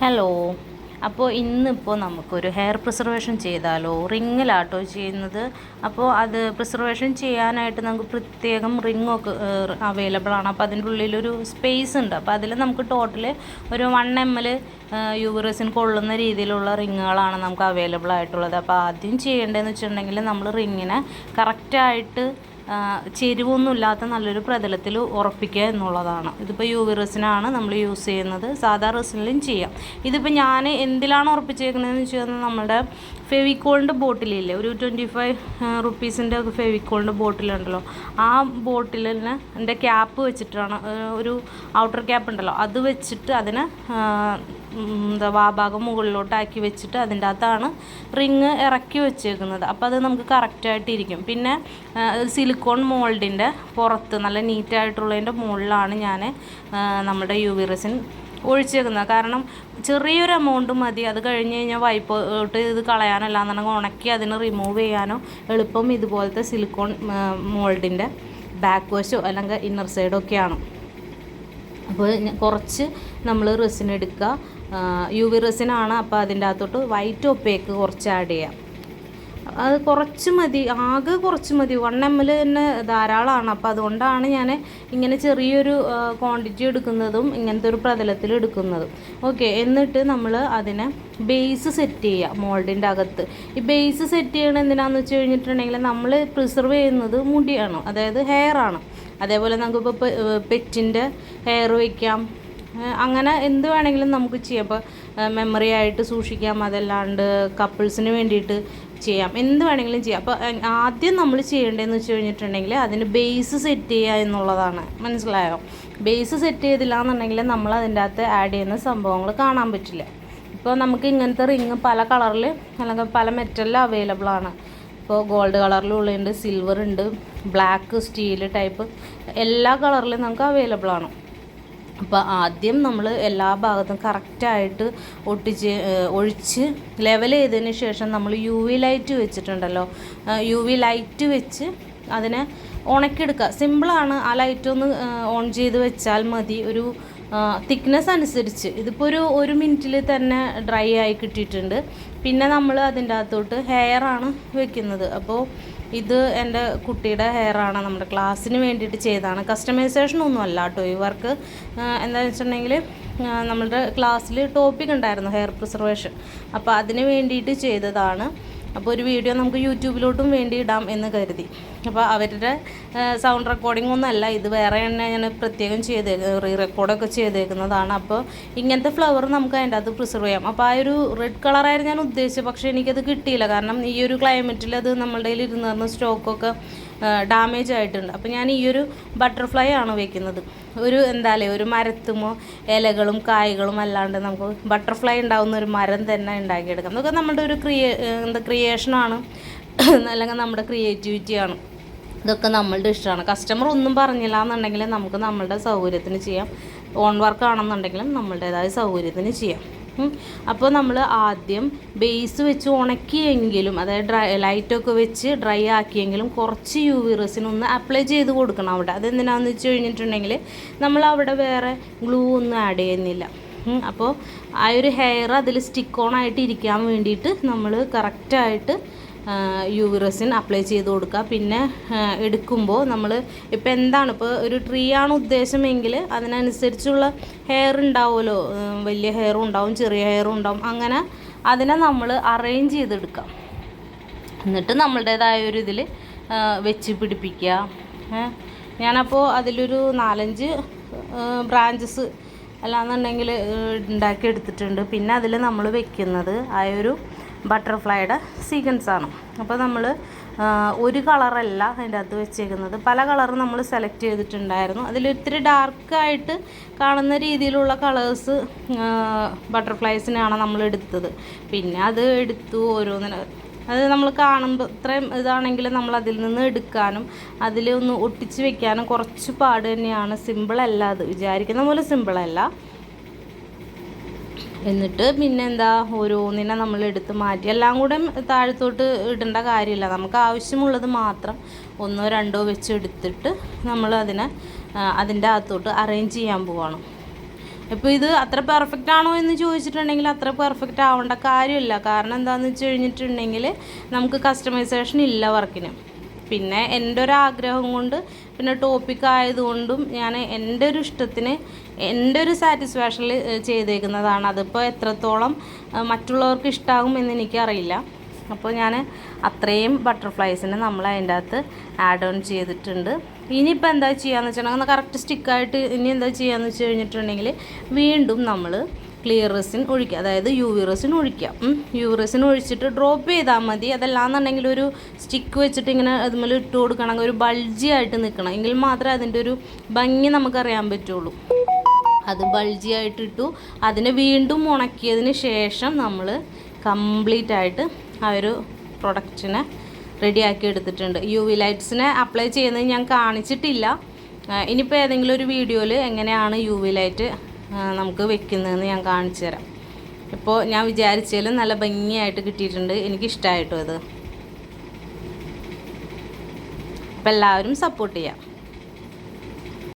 Hello. അപ്പോൾ ഇന്നിപ്പോൾ നമുക്കൊരു ഹെയർ പ്രിസർവേഷൻ ചെയ്താലോ? റിങ്ങിലാട്ടോ ചെയ്യുന്നത്. അപ്പോൾ അത് പ്രിസർവേഷൻ ചെയ്യാനായിട്ട് നമുക്ക് പ്രത്യേകം റിങ്ങൊക്കെ അവൈലബിൾ ആണ്. അപ്പോൾ അതിൻ്റെ ഉള്ളിലൊരു സ്പേസ് ഉണ്ട്. അപ്പോൾ അതിൽ നമുക്ക് ടോട്ടൽ ഒരു 1 ml യൂറിസിൻ കൊള്ളുന്ന രീതിയിലുള്ള റിങ്ങുകളാണ് നമുക്ക് അവൈലബിൾ ആയിട്ടുള്ളത്. അപ്പോൾ ആദ്യം ചെയ്യേണ്ടതെന്ന് വെച്ചിട്ടുണ്ടെങ്കിൽ നമ്മൾ റിങ്ങിനെ കറക്റ്റായിട്ട് ചെരിവൊന്നുമില്ലാത്ത നല്ലൊരു പ്രതലത്തിൽ ഉറപ്പിക്കുക എന്നുള്ളതാണ്. ഇതിപ്പോൾ യു വി റെസിനാണ് നമ്മൾ യൂസ് ചെയ്യുന്നത്. സാധാ റെസിനിലും ചെയ്യാം. ഇതിപ്പോൾ ഞാൻ എന്തിലാണ് ഉറപ്പിച്ചേക്കുന്നതെന്ന് വെച്ച് കഴിഞ്ഞാൽ നമ്മുടെ ഫെവിക്കോളിൻ്റെ ബോട്ടിലില്ലേ, ഒരു 25 റുപ്പീസിൻ്റെ ഫെവിക്കോളിൻ്റെ ബോട്ടിലുണ്ടല്ലോ, ആ ബോട്ടിലിന് എൻ്റെ ക്യാപ്പ് വെച്ചിട്ടാണ്, ഒരു ഔട്ടർ ക്യാപ്പ് ഉണ്ടല്ലോ, അത് വെച്ചിട്ട് അതിനെ വാഭാഗം മുകളിലോട്ടാക്കി വെച്ചിട്ട് അതിൻ്റെ അകത്താണ് റിങ് ഇറക്കി വെച്ചേക്കുന്നത്. അപ്പോൾ അത് നമുക്ക് കറക്റ്റായിട്ടിരിക്കും. പിന്നെ സിലിക്കോൺ മോൾഡിൻ്റെ പുറത്ത് നല്ല നീറ്റായിട്ടുള്ളതിൻ്റെ മുകളിലാണ് ഞാൻ നമ്മുടെ യു വി റെസിൻ ഒഴിച്ചേക്കുന്നത്. കാരണം ചെറിയൊരു എമൗണ്ട് മതി. അത് കഴിഞ്ഞ് കഴിഞ്ഞാൽ വൈപ്പോട്ട് ഇത് കളയാനല്ല എന്നുണ്ടെങ്കിൽ ഉണക്കി അതിന് റിമൂവ് ചെയ്യാനോ എളുപ്പം ഇതുപോലത്തെ സിലിക്കോൺ മോൾഡിൻ്റെ ബാക്ക് വശോ അല്ലെങ്കിൽ ഇന്നർ സൈഡോ ഒക്കെയാണ്. അപ്പോൾ കുറച്ച് നമ്മൾ റെസിൻ എടുക്കുക. യു വി റെസിനാണ്. അപ്പോൾ അതിൻ്റെ അകത്തോട്ട് വൈറ്റ് ഒപ്പേക്ക് കുറച്ച് ആഡ് ചെയ്യാം. അത് കുറച്ച് മതി, ആകെ കുറച്ച് മതി. 1 ml തന്നെ ധാരാളമാണ്. അപ്പോൾ അതുകൊണ്ടാണ് ഞാൻ ഇങ്ങനെ ചെറിയൊരു ക്വാണ്ടിറ്റി എടുക്കുന്നതും ഇങ്ങനത്തെ ഒരു പ്രതലത്തിൽ എടുക്കുന്നതും. ഓക്കെ, എന്നിട്ട് നമ്മൾ അതിനെ ബേസ് സെറ്റ് ചെയ്യുക മോൾഡിൻ്റെ അകത്ത്. ഈ ബേസ് സെറ്റ് ചെയ്യണത് എന്തിനാണെന്ന് വെച്ച് കഴിഞ്ഞിട്ടുണ്ടെങ്കിൽ നമ്മൾ പ്രിസർവ് ചെയ്യുന്നത് മുടിയാണ്, അതായത് ഹെയറാണ്. അതേപോലെ നമുക്കിപ്പോൾ പെറ്റിൻ്റെ ഹെയർ വയ്ക്കാം, അങ്ങനെ എന്ത് വേണമെങ്കിലും നമുക്ക് ചെയ്യാം. ഇപ്പോൾ മെമ്മറി ആയിട്ട് സൂക്ഷിക്കാം, അതല്ലാണ്ട് കപ്പിൾസിന് വേണ്ടിയിട്ട് ചെയ്യാം, എന്ത് വേണമെങ്കിലും ചെയ്യാം. അപ്പോൾ ആദ്യം നമ്മൾ ചെയ്യേണ്ടതെന്ന് വെച്ച് കഴിഞ്ഞിട്ടുണ്ടെങ്കിൽ അതിന് ബേസ് സെറ്റ് ചെയ്യുക എന്നുള്ളതാണ്. മനസ്സിലായോ? ബേസ് സെറ്റ് ചെയ്തില്ല എന്നുണ്ടെങ്കിൽ നമ്മൾ അതിൻ്റെ അകത്ത് ആഡ് ചെയ്യുന്ന സംഭവങ്ങൾ കാണാൻ പറ്റില്ല. ഇപ്പോൾ നമുക്ക് ഇങ്ങനത്തെ റിങ് പല കളറിൽ അല്ലെങ്കിൽ പല മെറ്റലിൽ അവൈലബിൾ ആണ്. ഇപ്പോൾ ഗോൾഡ് കളറിലുള്ളുണ്ട്, സിൽവർ ഉണ്ട്, ബ്ലാക്ക്, സ്റ്റീൽ ടൈപ്പ്, എല്ലാ കളറിലും നമുക്ക് അവൈലബിൾ ആണ്. അപ്പോൾ ആദ്യം നമ്മൾ എല്ലാ ഭാഗത്തും കറക്റ്റായിട്ട് ഒഴിച്ച് ലെവൽ ചെയ്തതിന് ശേഷം നമ്മൾ യു വി ലൈറ്റ് വെച്ചിട്ടുണ്ടല്ലോ, യു വി ലൈറ്റ് വെച്ച് അതിനെ ഉണക്കിയെടുക്കുക. സിമ്പിളാണ്. ആ ലൈറ്റ് ഒന്ന് ഓൺ ചെയ്ത് വെച്ചാൽ മതി. ഒരു തിക്നെസ് അനുസരിച്ച് ഇതിപ്പോൾ ഒരു മിനിറ്റിൽ തന്നെ ഡ്രൈ ആയി കിട്ടിയിട്ടുണ്ട്. പിന്നെ നമ്മൾ അതിൻ്റെ അകത്തോട്ട് ഹെയറാണ് വെക്കുന്നത്. അപ്പോൾ ഇത് എൻ്റെ കുട്ടിയുടെ ഹെയറാണ്, നമ്മുടെ ക്ലാസ്സിന് വേണ്ടിയിട്ട് ചെയ്തതാണ്. കസ്റ്റമൈസേഷനൊന്നും അല്ല കേട്ടോ ഈ വർക്ക്. എന്താണെന്ന് വെച്ചിട്ടുണ്ടെങ്കിൽ നമ്മളുടെ ക്ലാസ്സിൽ ടോപ്പിക് ഉണ്ടായിരുന്നു ഹെയർ പ്രിസർവേഷൻ, അപ്പോൾ അതിന് വേണ്ടിയിട്ട് ചെയ്തതാണ്. അപ്പോൾ ഒരു വീഡിയോ നമുക്ക് യൂട്യൂബിലോട്ടും വേണ്ടി ഇടാം എന്ന് കരുതി. അപ്പോൾ അവരുടെ സൗണ്ട് റെക്കോർഡിംഗ് ഒന്നും അല്ല ഇത്, വേറെ തന്നെ ഞാൻ പ്രത്യേകം റെക്കോർഡൊക്കെ ചെയ്തേക്കുന്നതാണ്. അപ്പോൾ ഇങ്ങനത്തെ ഫ്ലവർ നമുക്ക് അതിൻ്റെ അകത്ത് പ്രിസർവ് ചെയ്യാം. അപ്പോൾ ആ ഒരു റെഡ് കളറായിരുന്നു ഞാൻ ഉദ്ദേശിച്ചത്, പക്ഷേ എനിക്കത് കിട്ടിയില്ല. കാരണം ഈ ഒരു ക്ലൈമറ്റിൽ അത് നമ്മളുടെ കയ്യിൽ ഇരുന്ന് സ്റ്റോക്കൊക്കെ ഡാമേജ് ആയിട്ടുണ്ട്. അപ്പോൾ ഞാൻ ഈ ഒരു ബട്ടർഫ്ലൈ ആണ് വെക്കുന്നത്. ഒരു മരത്തുമോ ഇലകളും കായ്കളും അല്ലാണ്ട് നമുക്ക് ബട്ടർഫ്ലൈ ഉണ്ടാകുന്ന ഒരു മരം തന്നെ ഉണ്ടാക്കിയെടുക്കാം. അതൊക്കെ നമ്മുടെ ഒരു ക്രിയേഷനാണ്, അല്ലെങ്കിൽ നമ്മുടെ ക്രിയേറ്റിവിറ്റിയാണ്. ഇതൊക്കെ നമ്മളുടെ ഇഷ്ടമാണ്. കസ്റ്റമർ ഒന്നും പറഞ്ഞില്ല എന്നുണ്ടെങ്കിൽ നമുക്ക് നമ്മളുടെ സൗകര്യത്തിന് ചെയ്യാം. ഓൺ വർക്ക് ആണെന്നുണ്ടെങ്കിലും നമ്മളുടേതായ സൗകര്യത്തിന് ചെയ്യാം. അപ്പോൾ നമ്മൾ ആദ്യം ബേസ് വെച്ച് ഉണക്കിയെങ്കിലും, അതായത് ലൈറ്റൊക്കെ വെച്ച് ഡ്രൈ ആക്കിയെങ്കിലും കുറച്ച് യു വി റെസിൻ ഒന്ന് അപ്ലൈ ചെയ്ത് കൊടുക്കണം അവിടെ. അതെന്തിനാണെന്ന് വെച്ച് കഴിഞ്ഞിട്ടുണ്ടെങ്കിൽ നമ്മൾ അവിടെ വേറെ ഗ്ലൂ ഒന്നും ആഡ് ചെയ്യുന്നില്ല. അപ്പോൾ ആ ഒരു ഹെയർ അതിൽ സ്റ്റിക്ക് ഓൺ ആയിട്ട് ഇരിക്കാൻ വേണ്ടിയിട്ട് നമ്മൾ കറക്റ്റായിട്ട് യു വി റെസിൻ അപ്ലൈ ചെയ്ത് കൊടുക്കുക. പിന്നെ എടുക്കുമ്പോൾ നമ്മൾ ഇപ്പോൾ എന്താണ്, ഇപ്പോൾ ഒരു ട്രീ ആണ് ഉദ്ദേശമെങ്കിൽ അതിനനുസരിച്ചുള്ള ഹെയർ ഉണ്ടാവുമല്ലോ. വലിയ ഹെയറും ഉണ്ടാവും, ചെറിയ ഹെയറും ഉണ്ടാവും. അങ്ങനെ അതിനെ നമ്മൾ അറേഞ്ച് ചെയ്തെടുക്കാം. എന്നിട്ട് നമ്മളുടേതായ ഒരു ഇതിൽ വെച്ച് പിടിപ്പിക്കുക. ഞാനപ്പോൾ അതിലൊരു 4-5 ബ്രാഞ്ചസ് അല്ലാന്നുണ്ടെങ്കിൽ ഉണ്ടാക്കിയെടുത്തിട്ടുണ്ട്. പിന്നെ അതിൽ നമ്മൾ വെക്കുന്നത് ആ ഒരു ബട്ടർഫ്ലൈയുടെ സീക്വൻസാണ്. അപ്പോൾ നമ്മൾ ഒരു കളറല്ല അതിൻ്റെ അകത്ത് വെച്ചേക്കുന്നത്, പല കളർ നമ്മൾ സെലക്ട് ചെയ്തിട്ടുണ്ടായിരുന്നു. അതിൽ ഇത്തിരി ഡാർക്കായിട്ട് കാണുന്ന രീതിയിലുള്ള കളേഴ്സ് ബട്ടർഫ്ലൈസിനാണ് നമ്മൾ എടുത്തത്. പിന്നെ അത് എടുത്തു ഓരോന്നിന്, അത് നമ്മൾ കാണുമ്പോൾ ഇത്രയും ഇതാണെങ്കിൽ നമ്മൾ അതിൽ നിന്ന് എടുക്കാനും അതിലൊന്ന് ഒട്ടിച്ച് വെക്കാനും കുറച്ച് പാട് തന്നെയാണ്. സിമ്പിളല്ല, അത് വിചാരിക്കുന്ന പോലെ സിമ്പിളല്ല. എന്നിട്ട് പിന്നെന്താ, ഓരോന്നിനെ നമ്മൾ എടുത്ത് മാറ്റി എല്ലാം കൂടെ താഴത്തോട്ട് ഇടേണ്ട കാര്യമില്ല. നമുക്ക് ആവശ്യമുള്ളത് മാത്രം 1-2 വെച്ച് എടുത്തിട്ട് നമ്മൾ അതിനെ അതിൻ്റെ അകത്തോട്ട് അറേഞ്ച് ചെയ്യാൻ പോവാണ്. ഇപ്പോൾ ഇത് അത്ര പെർഫെക്റ്റ് ആണോ എന്ന് ചോദിച്ചിട്ടുണ്ടെങ്കിൽ അത്ര പെർഫെക്റ്റ് ആവേണ്ട കാര്യമില്ല. കാരണം എന്താണെന്ന് വെച്ച് കഴിഞ്ഞിട്ടുണ്ടെങ്കിൽ നമുക്ക് കസ്റ്റമൈസേഷൻ ഇല്ല വർക്കിന്. പിന്നെ എൻ്റെ ഒരു ആഗ്രഹം കൊണ്ട്, പിന്നെ ടോപ്പിക് ആയതുകൊണ്ടും ഞാൻ എൻ്റെ ഒരു ഇഷ്ടത്തിന്, എൻ്റെ ഒരു സാറ്റിസ്ഫാക്ഷനിൽ ചെയ്തേക്കുന്നതാണ്. അതിപ്പോൾ എത്രത്തോളം മറ്റുള്ളവർക്ക് ഇഷ്ടമാകും എന്ന് എനിക്കറിയില്ല. അപ്പോൾ ഞാൻ അത്രയും ബട്ടർഫ്ലൈസിനെ നമ്മൾ അതിൻ്റെ അകത്ത് ആഡ് ഓൺ ചെയ്തിട്ടുണ്ട്. ഇനിയിപ്പോൾ എന്താ ചെയ്യാന്ന് വെച്ചിട്ടുണ്ടെങ്കിൽ കറക്റ്റ് സ്റ്റിക്കായിട്ട് ഇനി എന്താ ചെയ്യാന്ന് വെച്ച് കഴിഞ്ഞിട്ടുണ്ടെങ്കിൽ വീണ്ടും നമ്മൾ ക്ലിയർ റെസിൻ ഒഴിക്കുക, അതായത് യു വി റെസിൻ ഒഴിക്കുക. യു വി റെസിൻ ഒഴിച്ചിട്ട് ഡ്രോപ്പ് ചെയ്താൽ മതി. അതല്ലാന്നുണ്ടെങ്കിൽ ഒരു സ്റ്റിക്ക് വെച്ചിട്ട് ഇങ്ങനെ അതുമേൽ ഇട്ട് കൊടുക്കണമെങ്കിൽ ഒരു ബൾജി ആയിട്ട് നിൽക്കണം, എങ്കിൽ മാത്രമേ അതിൻ്റെ ഒരു ഭംഗി നമുക്കറിയാൻ പറ്റുള്ളൂ. അത് ബൾജി ആയിട്ടിട്ടു. അതിനെ വീണ്ടും ഉണക്കിയതിന് ശേഷം നമ്മൾ കംപ്ലീറ്റ് ആയിട്ട് ആ ഒരു പ്രൊഡക്റ്റിനെ റെഡിയാക്കി എടുത്തിട്ടുണ്ട്. യു വി ലൈറ്റ്സിനെ അപ്ലൈ ചെയ്യുന്നത് ഞാൻ കാണിച്ചിട്ടില്ല. ഇനിയിപ്പോൾ ഏതെങ്കിലും ഒരു വീഡിയോയിൽ എങ്ങനെയാണ് യു വി ലൈറ്റ് നമുക്ക് വെക്കുന്നതെന്ന് ഞാൻ കാണിച്ചു തരാം. ഇപ്പോൾ ഞാൻ വിചാരിച്ചാലും നല്ല ഭംഗിയായിട്ട് കിട്ടിയിട്ടുണ്ട്. എനിക്കിഷ്ടമായിട്ടോ ഇത്. അപ്പോൾ എല്ലാവരും സപ്പോർട്ട് ചെയ്യാം.